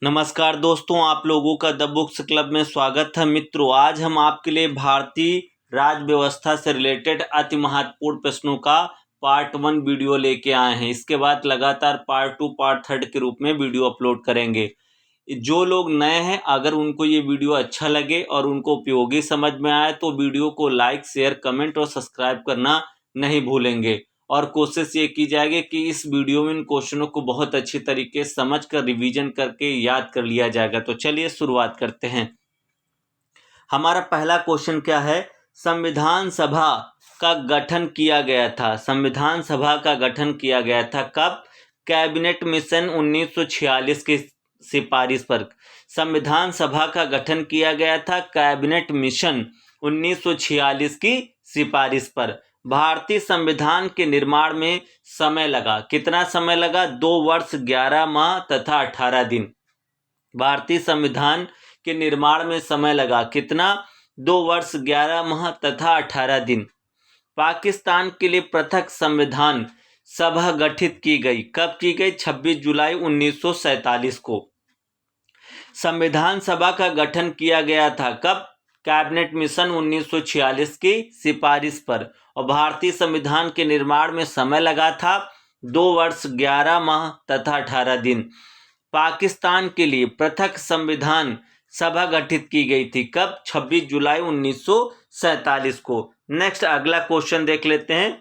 नमस्कार दोस्तों, आप लोगों का द बुक्स क्लब में स्वागत है। मित्रों, आज हम आपके लिए भारतीय राज्य व्यवस्था से रिलेटेड अति महत्वपूर्ण प्रश्नों का पार्ट 1 वीडियो लेके आए हैं। इसके बाद लगातार पार्ट 2 पार्ट 3 के रूप में वीडियो अपलोड करेंगे। जो लोग नए हैं, अगर उनको ये वीडियो अच्छा लगे और उनको उपयोगी समझ में आए तो वीडियो को लाइक, शेयर, कमेंट और सब्सक्राइब करना नहीं भूलेंगे। और कोशिश ये की जाएगी कि इस वीडियो में इन क्वेश्चनों को बहुत अच्छी तरीके से समझ कर रिवीजन करके याद कर लिया जाएगा। तो चलिए शुरुआत करते हैं। हमारा पहला क्वेश्चन क्या है? संविधान सभा का गठन किया गया था। संविधान सभा का गठन किया गया था कब? कैबिनेट मिशन 1946 की सिफारिश पर संविधान सभा का गठन किया गया था। कैबिनेट मिशन 1946 की सिफारिश पर। भारतीय संविधान के निर्माण में समय लगा। कितना समय लगा? 2 वर्ष 11 माह तथा 18 दिन। भारतीय संविधान के निर्माण में समय लगा कितना? 2 वर्ष 11 माह तथा 18 दिन। पाकिस्तान के लिए पृथक संविधान सभा गठित की गई। कब की गई? 26 जुलाई 1947 को संविधान सभा का गठन किया गया था। कब? कैबिनेट मिशन 1946 की सिफारिश पर। और भारतीय संविधान के निर्माण में समय लगा था 2 वर्ष 11 माह तथा 18 दिन। पाकिस्तान के लिए पृथक संविधान सभा गठित की गई थी। कब? 26 जुलाई 1947 को। नेक्स्ट अगला क्वेश्चन देख लेते हैं।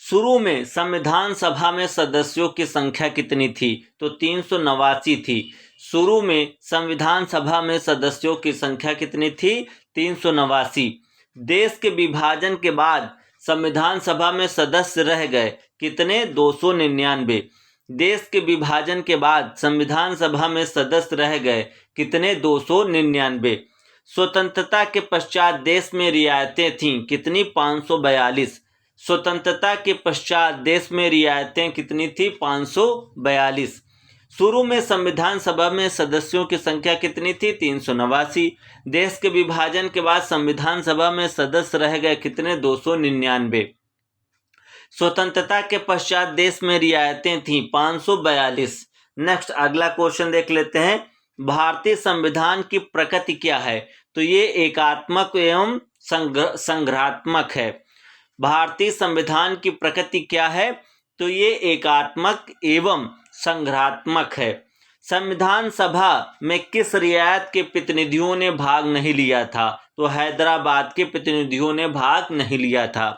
शुरू में संविधान सभा में सदस्यों की संख्या कितनी थी? तो 389 थी। शुरू में संविधान सभा में सदस्यों की संख्या कितनी थी? 389। देश के विभाजन के बाद संविधान सभा में सदस्य रह गए कितने? 299। देश के विभाजन के बाद संविधान सभा में सदस्य रह गए कितने? 299। स्वतंत्रता के पश्चात देश में रियायतें थीं कितनी? 542। स्वतंत्रता के पश्चात देश में रियायतें कितनी थी? 542। शुरू में संविधान सभा में सदस्यों की संख्या कितनी थी? 389। देश के विभाजन के बाद संविधान सभा में सदस्य रह गए कितने? 299। स्वतंत्रता के पश्चात देश में रियायतें थीं 542। नेक्स्ट अगला क्वेश्चन देख लेते हैं। भारतीय संविधान की प्रकृति क्या है? तो ये एकात्मक एवं संघर्षात्मक है। भारतीय संविधान की प्रकृति क्या है? तो ये एकात्मक एवं संघर्षात्मक है। संविधान सभा में किस रियायत के प्रतिनिधियों ने भाग नहीं लिया था? तो हैदराबाद के प्रतिनिधियों ने भाग नहीं लिया था।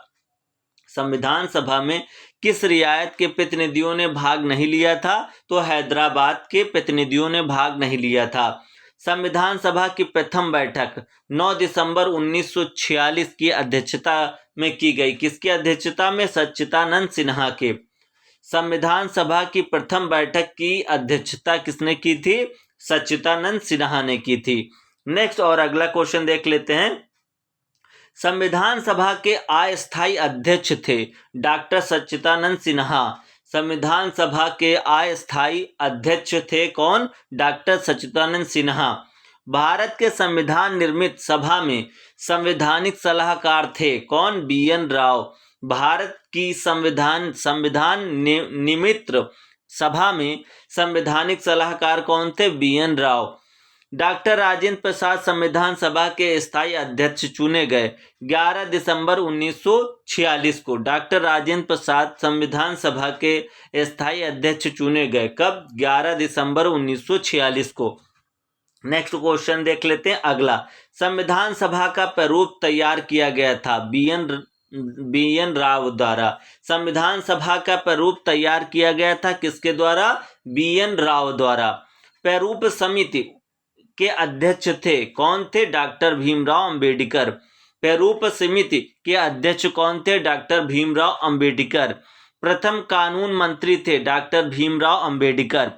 संविधान सभा में किस रियायत के प्रतिनिधियों ने भाग नहीं लिया था? तो हैदराबाद के प्रतिनिधियों ने भाग नहीं लिया था। संविधान सभा की प्रथम बैठक 9 दिसंबर 1946 की अध्यक्षता में की गई। किसकी अध्यक्षता में? सच्चिदानंद सिन्हा के। संविधान सभा की प्रथम बैठक की अध्यक्षता किसने की थी? सच्चिदानंद सिन्हा ने की थी। नेक्स्ट और अगला क्वेश्चन देख लेते हैं। संविधान सभा के अस्थायी अध्यक्ष थे डॉक्टर सच्चिदानंद सिन्हा। संविधान सभा के अस्थायी अध्यक्ष थे कौन? डॉक्टर सच्चिदानंद सिन्हा। भारत के संविधान निर्मित सभा में संवैधानिक सलाहकार थे कौन? BN राव। भारत की संविधान निर्मित सभा में संवैधानिक सलाहकार कौन थे? BN राव। डॉक्टर राजेंद्र प्रसाद संविधान सभा के स्थायी अध्यक्ष चुने गए 11 दिसंबर 1946 को। डॉक्टर राजेंद्र प्रसाद संविधान सभा के स्थायी अध्यक्ष चुने गए कब? 11 दिसंबर 1946 को। नेक्स्ट क्वेश्चन देख लेते हैं अगला। संविधान सभा का प्रारूप तैयार किया गया था BN राव द्वारा। संविधान सभा का प्रारूप तैयार किया गया था किसके द्वारा? BN राव द्वारा। प्रारूप समिति के अध्यक्ष थे कौन थे? डॉक्टर भीमराव अंबेडकर। प्रारूप समिति के अध्यक्ष कौन थे? डॉक्टर भीमराव अंबेडकर। प्रथम कानून मंत्री थे डॉक्टर भीमराव अंबेडकर।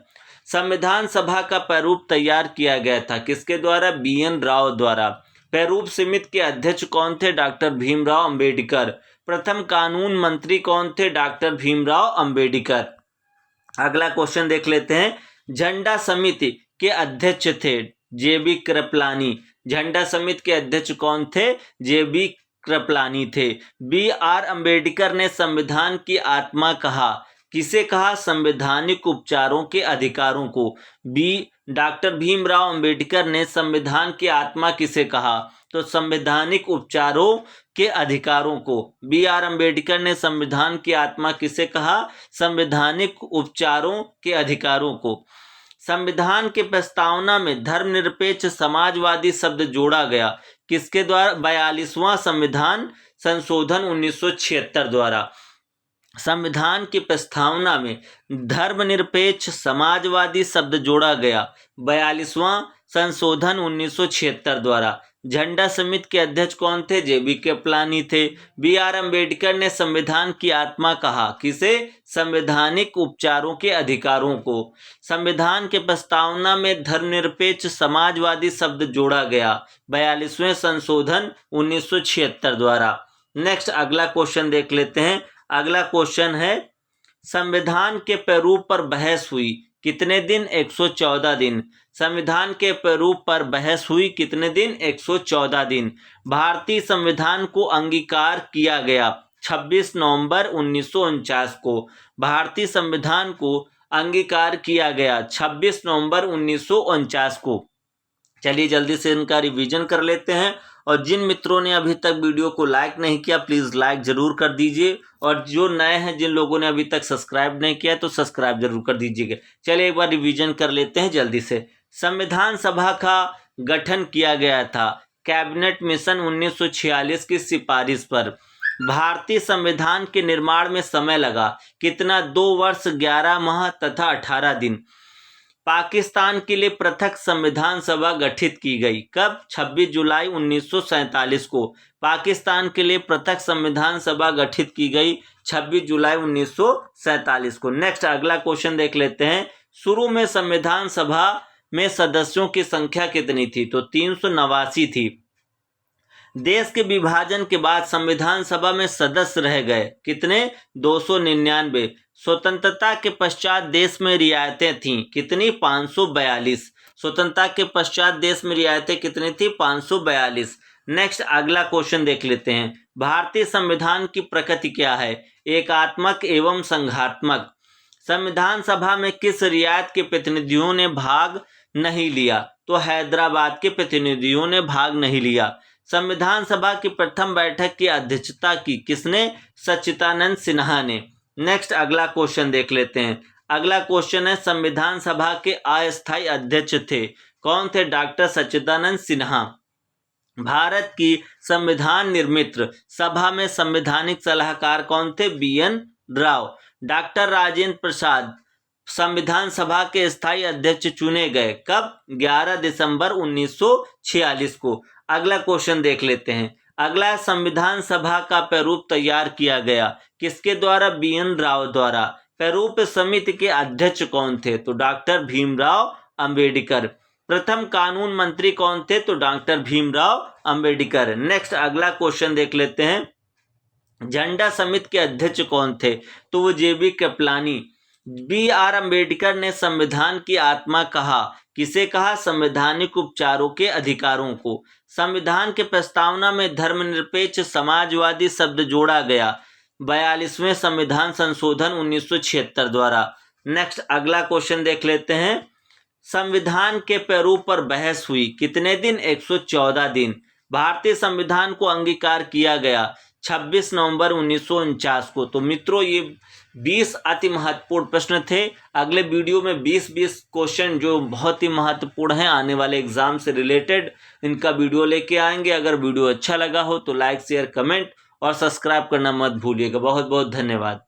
संविधान सभा का प्रारूप तैयार किया गया था किसके द्वारा? BN राव द्वारा। प्रारूप समिति के अध्यक्ष कौन थे? डॉक्टर भीमराव अंबेडकर। प्रथम कानून मंत्री कौन थे? डॉक्टर भीमराव अंबेडकर। अगला क्वेश्चन देख लेते हैं। झंडा समिति के अध्यक्ष थे JB कृपलानी। झंडा समिति के अध्यक्ष कौन थे? JB कृपलानी थे। BR अंबेडकर ने संविधान की आत्मा कहा। किसे कहा? संवैधानिक उपचारों के अधिकारों को। डॉक्टर भीमराव अंबेडकर ने संविधान की आत्मा किसे कहा? तो संवैधानिक उपचारों के अधिकारों को। बी आर अम्बेडकर ने संविधान की आत्मा किसे कहा? संवैधानिक उपचारों के अधिकारों को। संविधान के प्रस्तावना में धर्मनिरपेक्ष समाजवादी शब्द जोड़ा गया, किसके द्वारा? 42वां संविधान संशोधन 1976 द्वारा। संविधान की प्रस्तावना में धर्मनिरपेक्ष समाजवादी शब्द जोड़ा गया, 42वां संशोधन 1976 द्वारा। झंडा समिति के अध्यक्ष कौन थे? जे.बी. कृपलानी थे। बी आर अम्बेडकर ने संविधान की आत्मा कहा, किसे? संवैधानिक उपचारों के अधिकारों को। संविधान के प्रस्तावना में धर्मनिरपेक्ष समाजवादी शब्द जोड़ा गया, 42वें संशोधन 1976 द्वारा। नेक्स्ट अगला क्वेश्चन देख लेते हैं। अगला क्वेश्चन है, संविधान के प्रारूप पर बहस हुई कितने दिन? 114 दिन। संविधान के प्रारूप पर बहस हुई कितने दिन? 114 दिन। भारतीय संविधान को अंगीकार किया गया 26 नवंबर 1949 को। भारतीय संविधान को अंगीकार किया गया 26 नवंबर 1949 को। चलिए जल्दी से इनका रिवीजन कर लेते हैं। और जिन मित्रों ने अभी तक वीडियो को लाइक नहीं किया, प्लीज़ लाइक ज़रूर कर दीजिए। और जो नए हैं, जिन लोगों ने अभी तक सब्सक्राइब नहीं किया, तो सब्सक्राइब जरूर कर दीजिएगा। चलिए एक बार रिवीजन कर लेते हैं जल्दी से। संविधान सभा का गठन किया गया था कैबिनेट मिशन 1946 की सिफारिश पर। भारतीय संविधान के निर्माण में समय लगा कितना? 2 वर्ष 11 माह तथा 18 दिन। पाकिस्तान के लिए पृथक संविधान सभा गठित की गई, कब? 26 जुलाई 1947 को। पाकिस्तान के लिए पृथक संविधान सभा गठित की गई 26 जुलाई 1947 को। नेक्स्ट अगला क्वेश्चन देख लेते हैं। शुरू में संविधान सभा में सदस्यों की संख्या कितनी थी? तो 389 थी। देश के विभाजन के बाद संविधान सभा में सदस्य रह गए कितने? 299। स्वतंत्रता के पश्चात देश में रियायतें थीं कितनी? 542। स्वतंत्रता के पश्चात देश में रियायतें कितनी थी? 542। नेक्स्ट अगला क्वेश्चन देख लेते हैं। भारतीय संविधान की प्रकृति क्या है? एकात्मक एवं संघात्मक। संविधान सभा में किस रियायत के प्रतिनिधियों ने भाग नहीं लिया? तो हैदराबाद के प्रतिनिधियों ने भाग नहीं लिया। संविधान सभा की प्रथम बैठक की अध्यक्षता की किसने? सच्चिदानंद सिन्हा ने। नेक्स्ट अगला क्वेश्चन देख लेते हैं। अगला क्वेश्चन है, संविधान सभा के अस्थायी अध्यक्ष थे, कौन थे? डॉक्टर सच्चिदानंद सिन्हा। भारत की संविधान निर्मित सभा में संवैधानिक सलाहकार कौन थे? बी.एन. राव। डॉक्टर राजेंद्र प्रसाद संविधान सभा के स्थायी अध्यक्ष चुने गए, कब? 11 दिसंबर 1946 को। अगला क्वेश्चन देख लेते हैं। अगला, संविधान सभा का प्रारूप तैयार किया गया किसके द्वारा? बी.एन. राव द्वारा। प्रारूप समिति के अध्यक्ष कौन थे? तो डॉक्टर भीमराव अंबेडकर। प्रथम कानून मंत्री कौन थे? तो डॉक्टर भीमराव अंबेडकर। नेक्स्ट अगला क्वेश्चन देख लेते हैं। झंडा समिति के अध्यक्ष कौन थे? तो वो J B. Kripalani. B R Ambedkar ने संविधान की आत्मा कहा, किसे कहा? संवैधानिक उपचारों के अधिकारों को। संविधान के प्रस्तावना में धर्मनिरपेक्ष समाजवादी शब्द जोड़ा गया, 42वें संविधान संशोधन 1976 द्वारा। नेक्स्ट अगला क्वेश्चन देख लेते हैं। संविधान के प्रारूप पर बहस हुई कितने दिन? 114 दिन। भारतीय संविधान को अंगीकार किया गया 26 नवंबर 1949 को। तो मित्रों, ये 20 अति महत्वपूर्ण प्रश्न थे। अगले वीडियो में 20 क्वेश्चन जो बहुत ही महत्वपूर्ण हैं आने वाले एग्जाम से रिलेटेड, इनका वीडियो लेके आएंगे। अगर वीडियो अच्छा लगा हो तो लाइक शेयर कमेंट और सब्सक्राइब करना मत भूलिएगा। बहुत बहुत धन्यवाद।